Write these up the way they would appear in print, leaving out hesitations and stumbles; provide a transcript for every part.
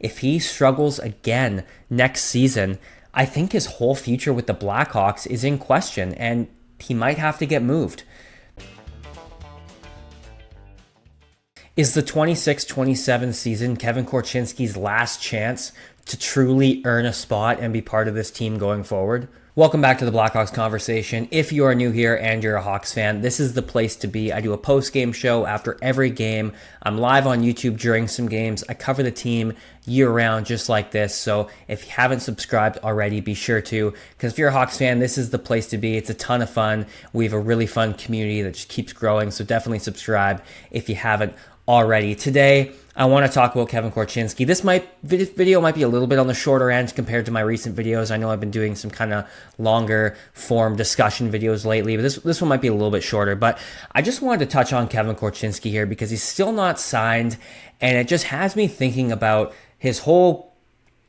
if he struggles again next season, I think his whole future with the Blackhawks is in question, and he might have to get moved. Is the 26-27 season Kevin Korchinsky's last chance to truly earn a spot and be part of this team going forward? Welcome back to the Blackhawks Conversation. If you are new here and you're a Hawks fan, this is the place to be. I do a post-game show after every game. I'm live on YouTube during some games. I cover the team year-round just like this. So if you haven't subscribed already, be sure to. Because if you're a Hawks fan, this is the place to be. It's a ton of fun. We have a really fun community that just keeps growing. So definitely subscribe if you haven't already. Today, I want to talk about Kevin Korchinsky. This video might be a little bit on the shorter end compared to my recent videos. I know I've been doing some kind of longer form discussion videos lately, but this one might be a little bit shorter. But I just wanted to touch on Kevin Korchinsky here because he's still not signed, and it just has me thinking about his whole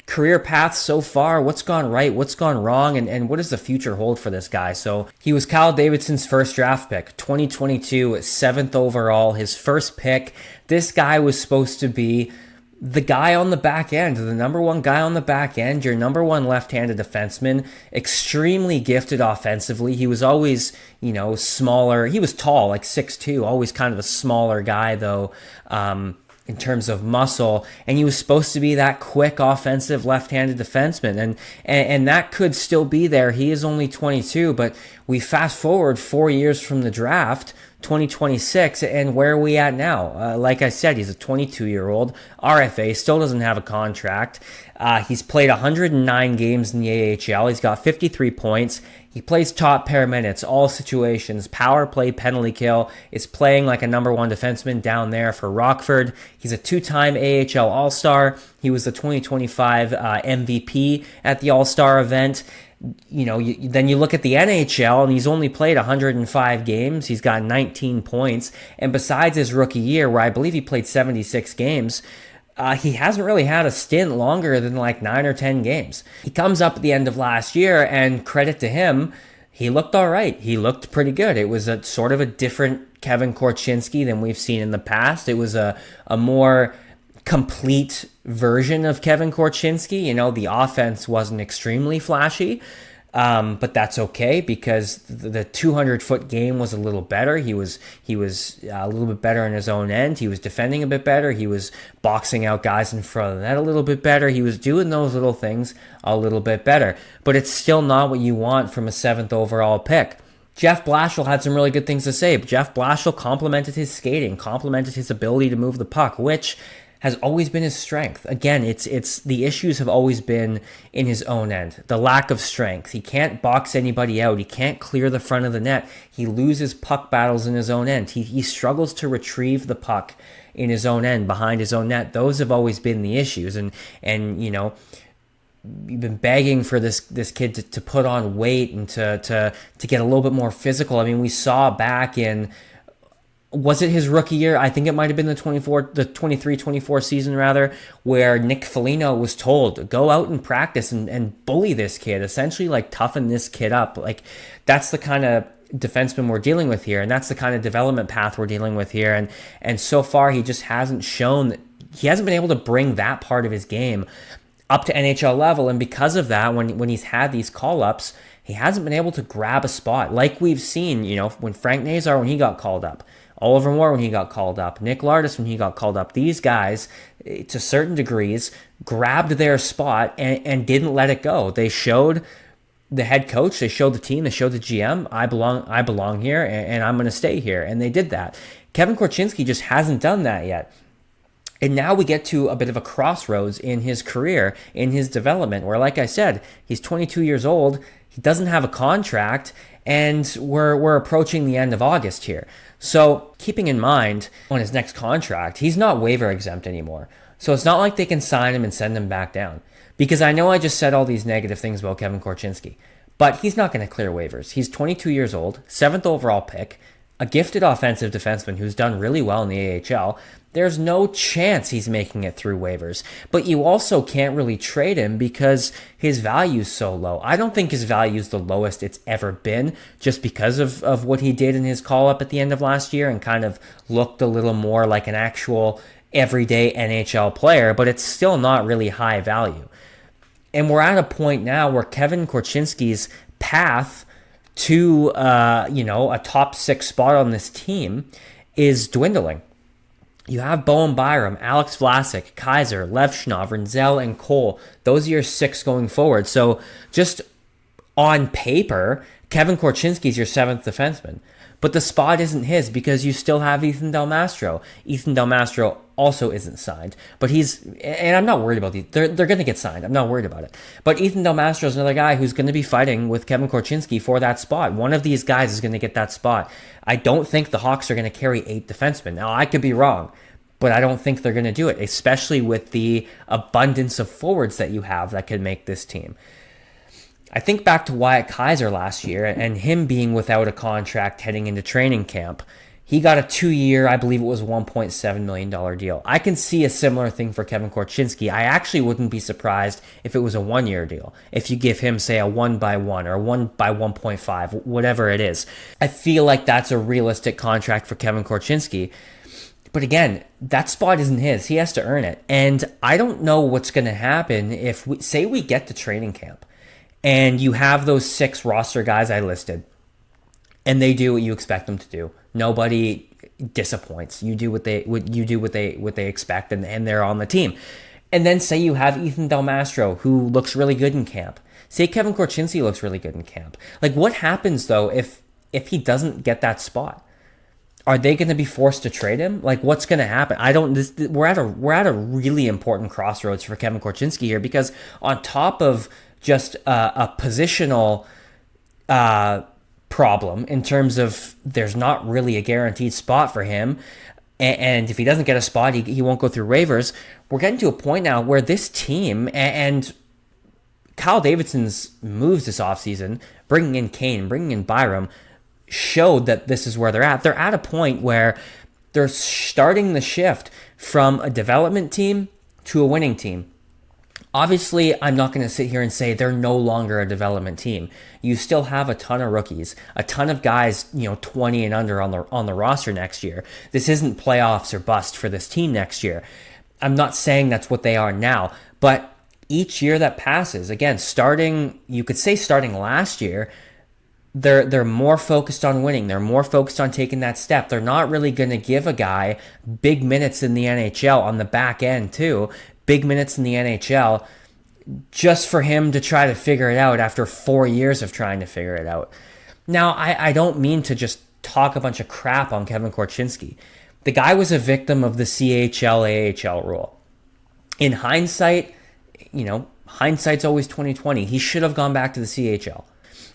career path so far. What's gone right, what's gone wrong, and what does the future hold for this guy? So he was Kyle Davidson's first draft pick, 2022, 7th overall, his first pick. This guy was supposed to be the guy on the back end, the number one guy on the back end, your number one left-handed defenseman, extremely gifted offensively. He was always, smaller. He was tall, like 6'2", always kind of a smaller guy though, in terms of muscle, and he was supposed to be that quick offensive left-handed defenseman, and that could still be there. He is only 22, but we fast forward 4 years from the draft, 2026, and where are we at now? Like I said, he's a 22-year-old RFA, still doesn't have a contract. He's played 109 games in the AHL. He's got 53 points. He plays top pair minutes, all situations, power play, penalty kill. Is playing like a number one defenseman down there for Rockford. He's a two-time AHL All-Star. He was the 2025 MVP at the All-Star event. Then you look at the NHL, and he's only played 105 games. He's got 19 points. And besides his rookie year, where I believe he played 76 games, he hasn't really had a stint longer than like 9 or 10 games. He comes up at the end of last year, and credit to him, he looked all right. He looked pretty good. It was a sort of a different Kevin Korchinsky than we've seen in the past. It was a more complete version of Kevin Korchinsky. The offense wasn't extremely flashy, but that's okay because the 200-foot game was a little better. He was a little bit better in his own end. He was defending a bit better. He was boxing out guys in front of the net a little bit better. He was doing those little things a little bit better. But it's still not what you want from a 7th overall pick. Jeff Blashill had some really good things to say. Jeff Blashill complimented his skating, complimented his ability to move the puck, which has always been his strength. Again, it's the issues have always been in his own end. The lack of strength. He can't box anybody out. He can't clear the front of the net. He loses puck battles in his own end. He struggles to retrieve the puck in his own end, behind his own net. Those have always been the issues. And you've been begging for this kid to put on weight and to get a little bit more physical. I mean, we saw back in, was it his rookie year? I think it might have been the 23-24 season rather, where Nick Foligno was told, go out and practice and bully this kid, essentially like toughen this kid up. Like that's the kind of defenseman we're dealing with here, and that's the kind of development path we're dealing with here. And so far he just hasn't shown, he hasn't been able to bring that part of his game up to NHL level, and because of that, when he's had these call-ups, he hasn't been able to grab a spot like we've seen, when Frank Nazar, when he got called up, Oliver Moore when he got called up, Nick Lardis when he got called up. These guys, to certain degrees, grabbed their spot and didn't let it go. They showed the head coach, they showed the team, they showed the GM, I belong here, and I'm going to stay here. And they did that. Kevin Korchinsky just hasn't done that yet. And now we get to a bit of a crossroads in his career, in his development, where, like I said, he's 22 years old, he doesn't have a contract, and we're approaching the end of August here. So keeping in mind, on his next contract, he's not waiver exempt anymore. So it's not like they can sign him and send him back down. Because I know I just said all these negative things about Kevin Korchinsky, but he's not going to clear waivers. He's 22 years old, 7th overall pick, a gifted offensive defenseman who's done really well in the AHL. There's no chance he's making it through waivers. But you also can't really trade him because his value's so low. I don't think his value is the lowest it's ever been, just because of what he did in his call-up at the end of last year and kind of looked a little more like an actual everyday NHL player, but it's still not really high value. And we're at a point now where Kevin Korchinski's path to a top 6 spot on this team is dwindling. You have Bowen Byram, Alex Vlasic, Kaiser, Lev Schnov, Rinzel, and Cole. Those are your 6 going forward. So just on paper, Kevin Korchinski is your 7th defenseman. But the spot isn't his because you still have Ethan Del Mastro. Ethan Del Mastro also isn't signed. But and I'm not worried about these. They're going to get signed. I'm not worried about it. But Ethan Del Mastro is another guy who's going to be fighting with Kevin Korchinski for that spot. One of these guys is going to get that spot. I don't think the Hawks are going to carry 8 defensemen. Now, I could be wrong, but I don't think they're going to do it, especially with the abundance of forwards that you have that can make this team. I think back to Wyatt Kaiser last year and him being without a contract heading into training camp. He got a 2-year, I believe it was $1.7 million deal. I can see a similar thing for Kevin Korchinski. I actually wouldn't be surprised if it was a 1-year deal. If you give him, say, a 1x1 or 1x1.5, whatever it is. I feel like that's a realistic contract for Kevin Korchinski. But again, that spot isn't his. He has to earn it. And I don't know what's going to happen if we get to training camp and you have those 6 roster guys I listed and they do what you expect them to do. Nobody disappoints. You do what they expect and they're on the team. And then say you have Ethan Del Mastro who looks really good in camp. Say Kevin Korchinski looks really good in camp. Like, what happens though if he doesn't get that spot? Are they going to be forced to trade him? Like, what's going to happen? We're at a really important crossroads for Kevin Korchinski here, because on top of just a positional problem in terms of there's not really a guaranteed spot for him, and if he doesn't get a spot, he won't go through waivers. We're getting to a point now where this team and Kyle Davidson's moves this offseason, bringing in Kane, bringing in Byram, showed that this is where they're at. They're at a point where they're starting the shift from a development team to a winning team. Obviously, I'm not going to sit here and say they're no longer a development team. You still have a ton of rookies, a ton of guys, 20 and under on the roster next year. This isn't playoffs or bust for this team next year. I'm not saying that's what they are now, but each year that passes, again, starting last year, they're more focused on winning. They're more focused on taking that step. They're not really going to give a guy big minutes in the NHL on the back end too. Big minutes in the NHL just for him to try to figure it out after 4 years of trying to figure it out. Now, I don't mean to just talk a bunch of crap on Kevin Korchinski. The guy was a victim of the CHL-AHL rule. In hindsight, hindsight's always 20/20. He should have gone back to the CHL.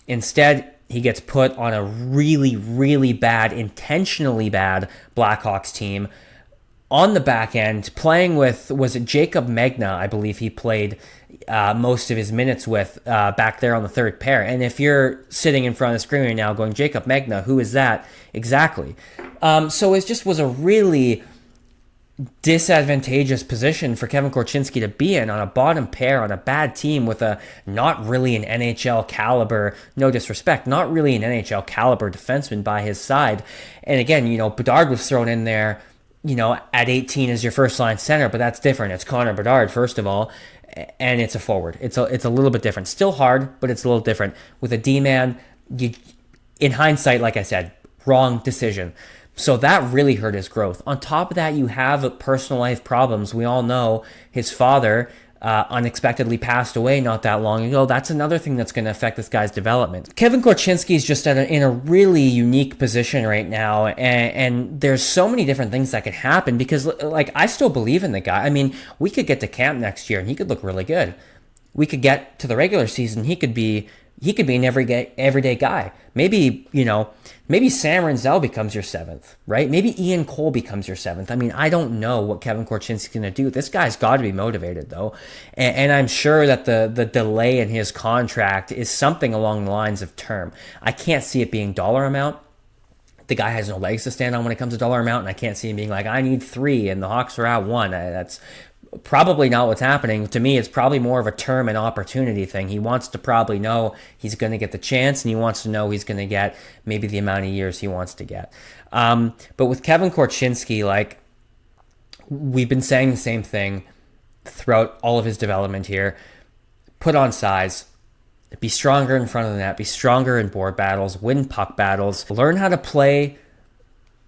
Instead, he gets put on a really, really bad, intentionally bad Blackhawks team on the back end, playing with, was it Jacob Megna, I believe he played most of his minutes with back there on the third pair. And if you're sitting in front of the screen right now going, Jacob Megna, who is that? Exactly. So it just was a really disadvantageous position for Kevin Korchinski to be in, on a bottom pair, on a bad team with a not really an NHL caliber, no disrespect, not really an NHL caliber defenseman by his side. And again, Bedard was thrown in there, at 18 as your first line center, but that's different. It's Connor Bedard, first of all, and it's a forward. It's a little bit different. Still hard, but it's a little different. With a D-man, in hindsight, like I said, wrong decision. So that really hurt his growth. On top of that, you have personal life problems. We all know his father unexpectedly passed away not that long ago. That's another thing that's going to affect this guy's development. Kevin Korchinski is just in a really unique position right now, and there's so many different things that could happen because, I still believe in the guy. I mean, we could get to camp next year and he could look really good. We could get to the regular season, he could be an everyday guy. Maybe Sam Rinzel becomes your 7th, right? Maybe Ian Cole becomes your 7th. I mean, I don't know what Kevin Korchinski's going to do. This guy's got to be motivated, though. And I'm sure that the delay in his contract is something along the lines of term. I can't see it being dollar amount. The guy has no legs to stand on when it comes to dollar amount, and I can't see him being like, I need 3, and the Hawks are at 1. That's probably not what's happening. To me, it's probably more of a term and opportunity thing. He wants to probably know he's going to get the chance, and he wants to know he's going to get maybe the amount of years he wants to get. But with Kevin Korchinski, we've been saying the same thing throughout all of his development here. Put on size, be stronger in front of the net, be stronger in board battles, win puck battles, learn how to play,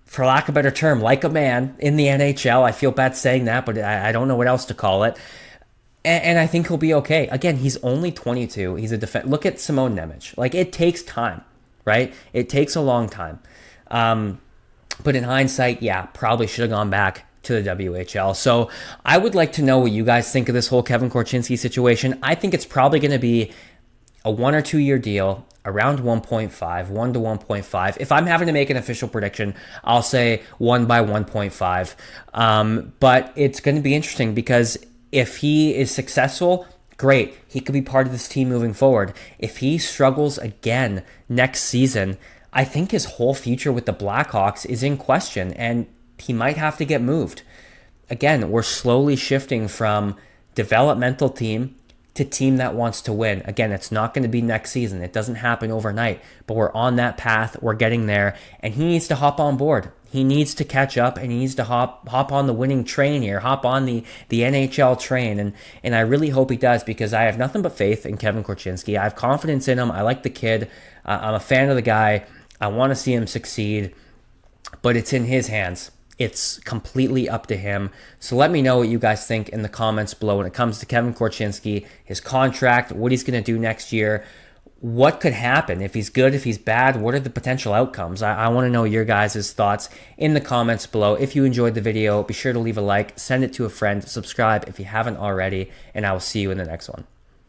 for lack of a better term, like a man in the NHL. I feel bad saying that, but I don't know what else to call it. And I think he'll be okay. Again, he's only 22. He's a defense. Look at Simone Nemec. Like, it takes time, right? It takes a long time. But in hindsight, yeah, probably should have gone back to the WHL. So I would like to know what you guys think of this whole Kevin Korchinski situation. I think it's probably going to be a 1 or 2 year deal, around 1.5, 1 to 1.5. If I'm having to make an official prediction, I'll say 1 by 1.5. But it's going to be interesting because if he is successful, great. He could be part of this team moving forward. If he struggles again next season, I think his whole future with the Blackhawks is in question, and he might have to get moved. Again, we're slowly shifting from developmental team to team that wants to win. Again, it's not going to be next season. It doesn't happen overnight, but we're on that path. We're getting there, and he needs to hop on board. He needs to catch up, and he needs to hop on the winning train here, hop on the NHL train, and I really hope he does, because I have nothing but faith in Kevin Korchinski. I have confidence in him. I like the kid. I'm a fan of the guy. I want to see him succeed, but it's in his hands. It's completely up to him. So let me know what you guys think in the comments below when it comes to Kevin Korchinski, his contract, what he's going to do next year, what could happen if he's good, if he's bad, what are the potential outcomes? I want to know your guys' thoughts in the comments below. If you enjoyed the video, be sure to leave a like, send it to a friend, subscribe if you haven't already, and I will see you in the next one.